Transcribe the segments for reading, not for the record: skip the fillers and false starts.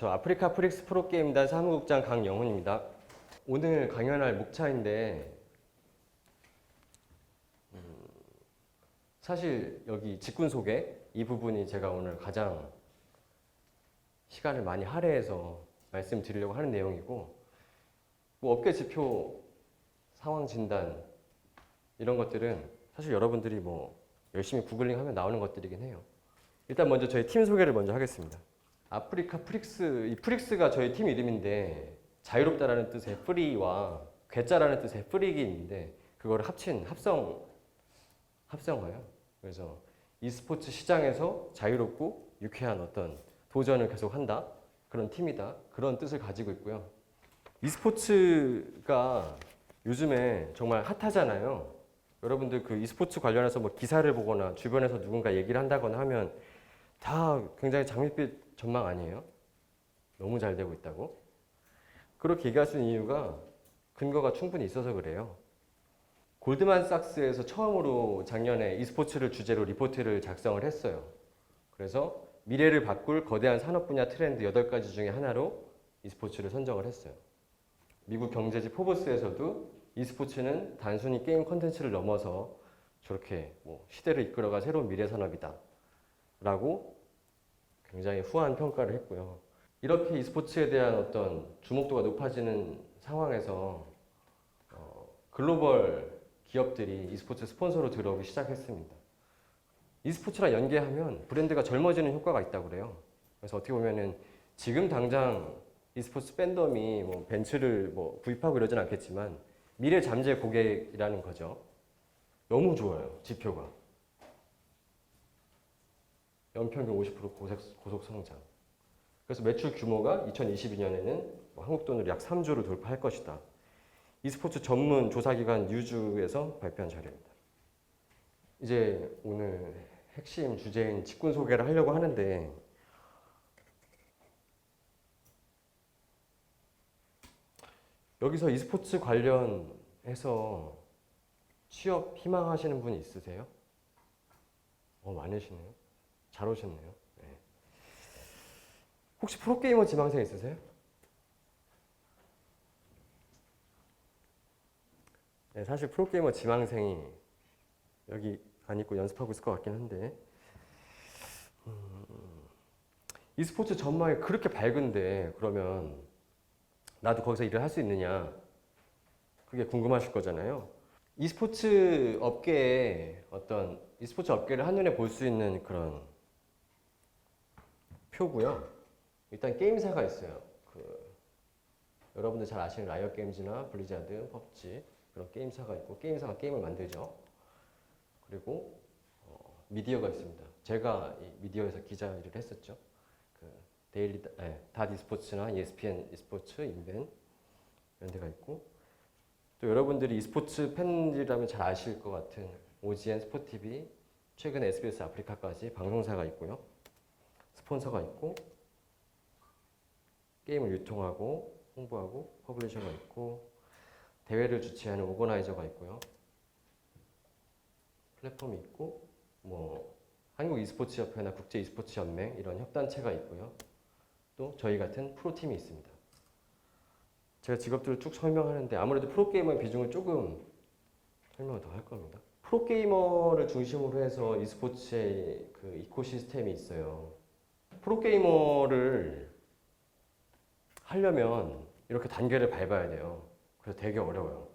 저 아프리카 프릭스 프로게임단 사무국장 강영훈입니다. 오늘 강연할 목차인데 사실 여기 직군 소개 이 부분이 제가 오늘 가장 시간을 많이 할애해서 말씀드리려고 하는 내용이고, 뭐 업계 지표 상황 진단 이런 것들은 사실 여러분들이 뭐 열심히 구글링하면 나오는 것들이긴 해요. 일단 먼저 저희 팀 소개를 먼저 하겠습니다. 아프리카 프릭스, 이 프릭스가 저희 팀 이름인데 자유롭다라는 뜻의 프리와 괴짜라는 뜻의 프릭이 있는데 그거를 합친 합성어예요. 그래서 e스포츠 시장에서 자유롭고 유쾌한 어떤 도전을 계속한다, 그런 팀이다, 그런 뜻을 가지고 있고요. e스포츠가 요즘에 정말 핫하잖아요. 여러분들 그 e스포츠 관련해서 뭐 기사를 보거나 주변에서 누군가 얘기를 한다거나 하면 다 굉장히 장밋빛 전망 아니에요? 너무 잘 되고 있다고? 그렇게 얘기할 수 있는 이유가 근거가 충분히 있어서 그래요. 골드만삭스에서 처음으로 작년에 e스포츠를 주제로 리포트를 작성을 했어요. 그래서 미래를 바꿀 거대한 산업 분야 트렌드 8가지 중에 하나로 e스포츠를 선정을 했어요. 미국 경제지 포브스에서도 e스포츠는 단순히 게임 콘텐츠를 넘어서 저렇게 뭐 시대를 이끌어갈 새로운 미래 산업이다 라고 굉장히 후한 평가를 했고요. 이렇게 e스포츠에 대한 어떤 주목도가 높아지는 상황에서 글로벌 기업들이 e스포츠 스폰서로 들어오기 시작했습니다. e스포츠랑 연계하면 브랜드가 젊어지는 효과가 있다고 그래요. 그래서 어떻게 보면은 지금 당장 e스포츠 팬덤이 뭐 벤츠를 뭐 구입하고 이러진 않겠지만 미래 잠재 고객이라는 거죠. 너무 좋아요, 지표가. 연평균 50% 고속 성장. 그래서 매출 규모가 2022년에는 한국 돈으로 약 3조를 돌파할 것이다. e스포츠 전문 조사기관 유주에서 발표한 자료입니다. 이제 오늘 핵심 주제인 직군 소개를 하려고 하는데, 여기서 e스포츠 관련해서 취업 희망하시는 분이 있으세요? 많으시네요. 잘 오셨네요. 네. 혹시 프로게이머 지망생 있으세요? 네, 사실 프로게이머 지망생이 여기 안 있고 연습하고 있을 것 같긴 한데, e스포츠 전망이 그렇게 밝은데 그러면 나도 거기서 일을 할 수 있느냐, 그게 궁금하실 거잖아요. e스포츠 업계에 어떤 e스포츠 업계를 한눈에 볼 수 있는 그런 표고요. 일단 게임사가 있어요. 여러분들 잘 아시는 라이엇 게임즈나 블리자드, 퍼브지 그런 게임사가 있고, 게임사가 게임을 만들죠. 그리고 미디어가 있습니다. 제가 이 미디어에서 기자 일을 했었죠. 데일리 닷 e스포츠나 ESPN e스포츠, 인벤 이런 데가 있고, 또 여러분들이 e스포츠 팬이라면 잘 아실 것 같은 OGN, 스포티비, 최근에 SBS 아프리카까지 방송사가 있고요. 스폰서가 있고, 게임을 유통하고 홍보하고 퍼블리셔가 있고, 대회를 주최하는 오거나이저가 있고요. 플랫폼이 있고, 뭐 한국 e스포츠 협회나 국제 e스포츠 연맹 이런 협단체가 있고요. 또 저희 같은 프로팀이 있습니다. 제가 직업들을 쭉 설명하는데 아무래도 프로게이머의 비중을 조금 설명을 더 할 겁니다. 프로게이머를 중심으로 해서 e스포츠의 그 이코시스템이 있어요. 프로게이머를 하려면 이렇게 단계를 밟아야 돼요. 그래서 되게 어려워요.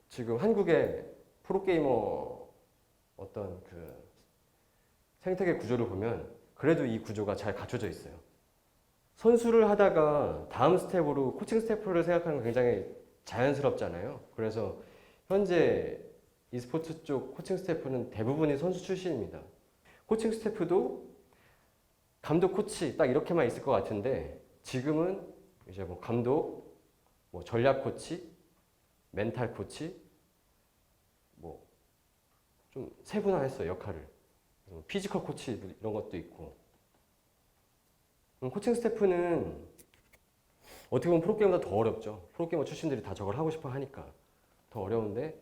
지금 한국의 프로게이머 어떤 그 생태계 구조를 보면 그래도 이 구조가 잘 갖춰져 있어요. 선수를 하다가 다음 스텝으로 코칭 스태프를 생각하는 건 굉장히 자연스럽잖아요. 그래서 현재 e스포츠 쪽 코칭 스태프는 대부분이 선수 출신입니다. 코칭 스태프도 감독, 코치 딱 이렇게만 있을 것 같은데 지금은 이제 뭐 감독, 뭐 전략 코치, 멘탈 코치, 뭐 좀 세분화했어요, 역할을. 피지컬 코치 이런 것도 있고. 코칭 스태프는 어떻게 보면 프로게이머보다 더 어렵죠. 프로게이머 출신들이 다 저걸 하고 싶어 하니까 더 어려운데,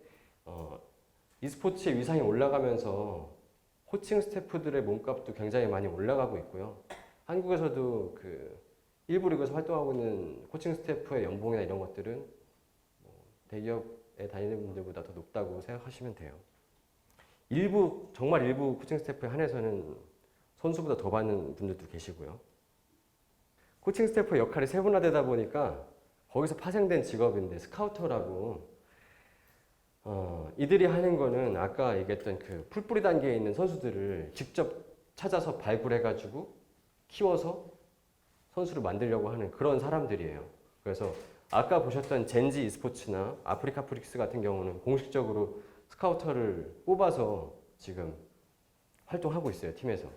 e스포츠의 위상이 올라가면서 코칭 스태프들의 몸값도 굉장히 많이 올라가고 있고요. 한국에서도 그 일부 리그에서 활동하고 있는 코칭 스태프의 연봉이나 이런 것들은 뭐 대기업에 다니는 분들보다 더 높다고 생각하시면 돼요. 정말 일부 코칭 스태프에 한해서는 선수보다 더 받는 분들도 계시고요. 코칭 스태프의 역할이 세분화되다 보니까 거기서 파생된 직업인데 스카우터라고 이들이 하는 거는 아까 얘기했던 그 풀뿌리 단계에 있는 선수들을 직접 찾아서 발굴해가지고 키워서 선수를 만들려고 하는 그런 사람들이에요. 그래서 아까 보셨던 젠지 e스포츠나 아프리카 프릭스 같은 경우는 공식적으로 스카우터를 뽑아서 지금 활동하고 있어요, 팀에서.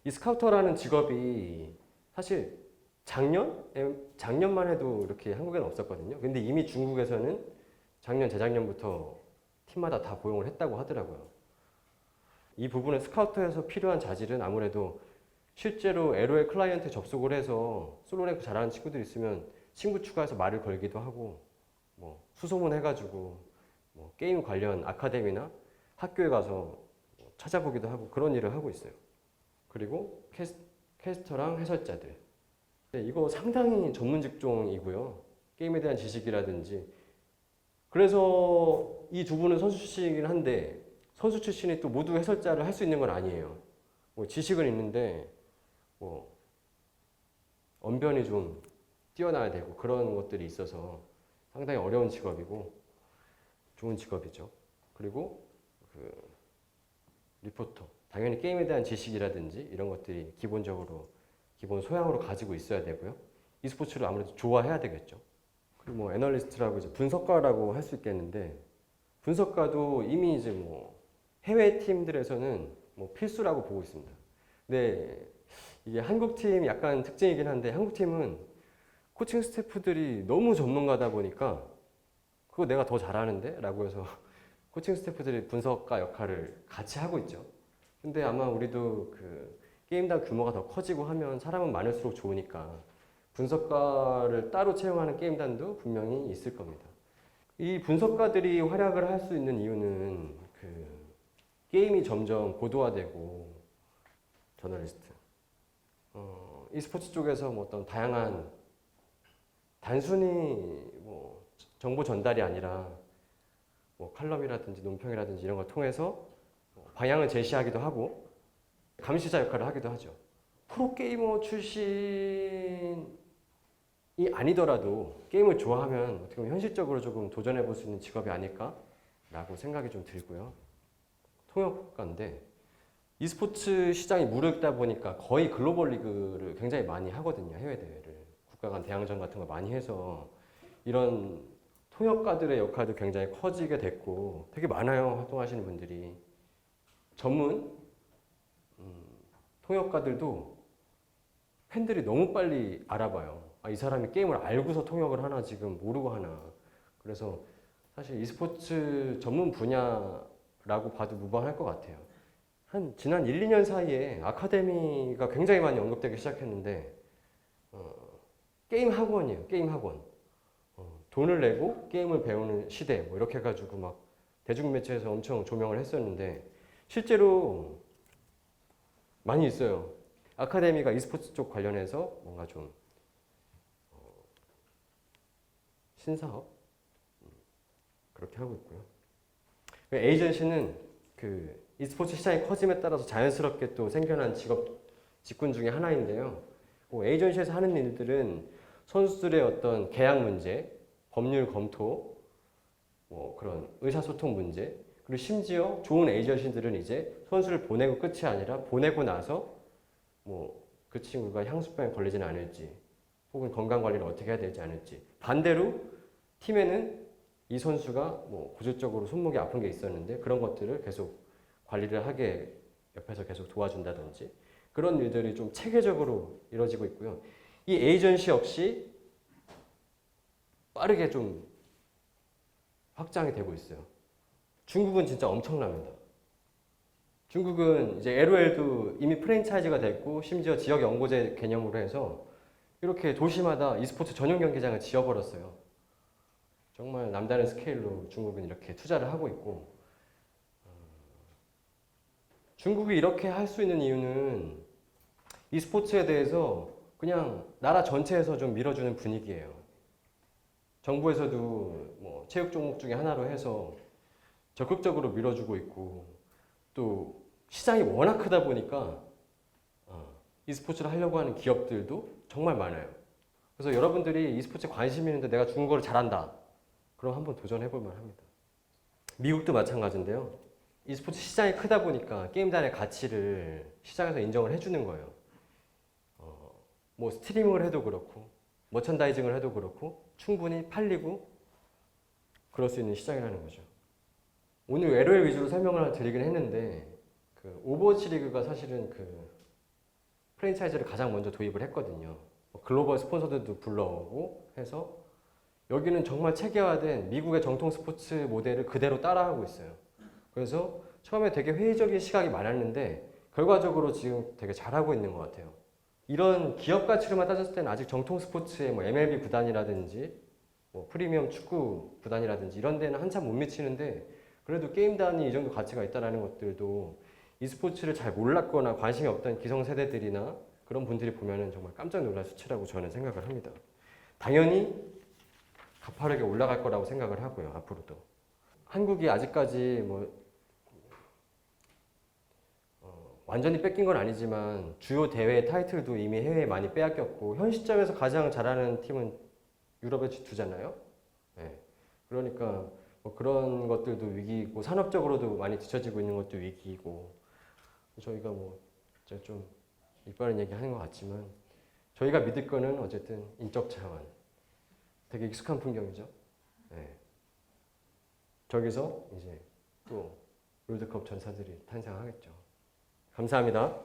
이 스카우터라는 직업이 사실 작년만 해도 이렇게 한국에는 없었거든요. 근데 이미 중국에서는 작년, 재작년부터 팀마다 다 고용을 했다고 하더라고요. 이 부분은 스카우터에서 필요한 자질은 아무래도 실제로 LOL 클라이언트에 접속을 해서 솔로랭크 잘하는 친구들이 있으면 친구 추가해서 말을 걸기도 하고 뭐 수소문 해가지고 뭐 게임 관련 아카데미나 학교에 가서 찾아보기도 하고 그런 일을 하고 있어요. 그리고 캐스터랑 해설자들. 네, 이거 상당히 전문 직종이고요. 게임에 대한 지식이라든지. 그래서 이 두 분은 선수 출신이긴 한데 선수 출신이 또 모두 해설자를 할 수 있는 건 아니에요. 뭐 지식은 있는데 뭐 언변이 좀 뛰어나야 되고 그런 것들이 있어서 상당히 어려운 직업이고 좋은 직업이죠. 그리고 그 리포터. 당연히 게임에 대한 지식이라든지 이런 것들이 기본 소양으로 가지고 있어야 되고요. e스포츠를 아무래도 좋아해야 되겠죠. 그리고 뭐 애널리스트라고 이제 분석가라고 할 수 있겠는데 분석가도 이미 이제 뭐 해외 팀들에서는 뭐 필수라고 보고 있습니다. 근데 이게 한국 팀 약간 특징이긴 한데 한국 팀은 코칭 스태프들이 너무 전문가다 보니까 그거 내가 더 잘하는데? 라고 해서 코칭 스태프들이 분석가 역할을 같이 하고 있죠. 근데 아마 우리도 그 게임당 규모가 더 커지고 하면 사람은 많을수록 좋으니까 분석가를 따로 채용하는 게임단도 분명히 있을 겁니다. 이 분석가들이 활약을 할 수 있는 이유는 그 게임이 점점 고도화되고 저널리스트 e스포츠 쪽에서 뭐 어떤 다양한 단순히 뭐 정보 전달이 아니라 뭐 칼럼이라든지 논평이라든지 이런 걸 통해서 방향을 제시하기도 하고 감시자 역할을 하기도 하죠. 프로게이머 출신이 아니더라도 게임을 좋아하면 어떻게 보면 현실적으로 조금 도전해 볼 수 있는 직업이 아닐까라고 생각이 좀 들고요. 통역가인데 e스포츠 시장이 무르익다 보니까 거의 글로벌 리그를 굉장히 많이 하거든요. 해외 대회를. 국가 간 대항전 같은 거 많이 해서 이런 통역가들의 역할도 굉장히 커지게 됐고 되게 많아요. 활동하시는 분들이. 전문 통역가들도 팬들이 너무 빨리 알아봐요. 아, 이 사람이 게임을 알고서 통역을 하나 지금 모르고 하나. 그래서 사실 e스포츠 전문 분야라고 봐도 무방할 것 같아요. 지난 1, 2년 사이에 아카데미가 굉장히 많이 언급되기 시작했는데 게임 학원이에요. 게임 학원. 돈을 내고 게임을 배우는 시대 뭐 이렇게 해가지고 막 대중매체에서 엄청 조명을 했었는데 실제로 많이 있어요. 아카데미가 e스포츠 쪽 관련해서 뭔가 좀 신사업 그렇게 하고 있고요. 에이전시는 그 e스포츠 시장이 커짐에 따라서 자연스럽게 또 생겨난 직군 중에 하나인데요. 에이전시에서 하는 일들은 선수들의 어떤 계약 문제, 법률 검토, 뭐 그런 의사소통 문제, 그리고 심지어 좋은 에이전시들은 이제 선수를 보내고 끝이 아니라 보내고 나서 뭐 그 친구가 향수병에 걸리지는 않을지 혹은 건강관리를 어떻게 해야 되지 않을지 반대로 팀에는 이 선수가 뭐 구조적으로 손목이 아픈 게 있었는데 그런 것들을 계속 관리를 하게 옆에서 계속 도와준다든지 그런 일들이 좀 체계적으로 이루어지고 있고요. 이 에이전시 역시 빠르게 좀 확장이 되고 있어요. 중국은 진짜 엄청납니다. 중국은 이제 LOL도 이미 프랜차이즈가 됐고 심지어 지역 연고제 개념으로 해서 이렇게 도시마다 e스포츠 전용 경기장을 지어버렸어요. 정말 남다른 스케일로 중국은 이렇게 투자를 하고 있고 중국이 이렇게 할 수 있는 이유는 e스포츠에 대해서 그냥 나라 전체에서 좀 밀어주는 분위기예요. 정부에서도 뭐 체육 종목 중에 하나로 해서 적극적으로 밀어주고 있고 또 시장이 워낙 크다 보니까 e스포츠를 하려고 하는 기업들도 정말 많아요. 그래서 여러분들이 e스포츠에 관심 있는데 내가 중국어를 잘한다. 그럼 한번 도전해 볼 만합니다. 미국도 마찬가지인데요. e스포츠 시장이 크다 보니까 게임단의 가치를 시장에서 인정을 해주는 거예요. 뭐 스트리밍을 해도 그렇고 머천다이징을 해도 그렇고 충분히 팔리고 그럴 수 있는 시장이라는 거죠. 오늘 LOL 위주로 설명을 드리긴 했는데 그 오버워치 리그가 사실은 그 프랜차이즈를 가장 먼저 도입을 했거든요. 글로벌 스폰서들도 불러오고 해서 여기는 정말 체계화된 미국의 정통 스포츠 모델을 그대로 따라하고 있어요. 그래서 처음에 되게 회의적인 시각이 많았는데 결과적으로 지금 되게 잘하고 있는 것 같아요. 이런 기업 가치로만 따졌을 때는 아직 정통 스포츠의 뭐 MLB 구단이라든지 뭐 프리미엄 축구 구단이라든지 이런 데는 한참 못 미치는데 그래도 게임단이 이 정도 가치가 있다는 것들도 e스포츠를 잘 몰랐거나 관심이 없던 기성세대들이나 그런 분들이 보면은 정말 깜짝 놀랄 수치라고 저는 생각을 합니다. 당연히 가파르게 올라갈 거라고 생각을 하고요. 앞으로도. 한국이 아직까지 뭐 완전히 뺏긴 건 아니지만 주요 대회 타이틀도 이미 해외에 많이 빼앗겼고 현 시점에서 가장 잘하는 팀은 유럽의 G2잖아요. 네. 그러니까 뭐 그런 것들도 위기이고 산업적으로도 많이 뒤처지고 있는 것도 위기이고 저희가 뭐 좀 이빠른 얘기 하는 것 같지만 저희가 믿을 거는 어쨌든 인적 차원 되게 익숙한 풍경이죠. 네. 저기서 이제 또 롤드컵 전사들이 탄생하겠죠. 감사합니다.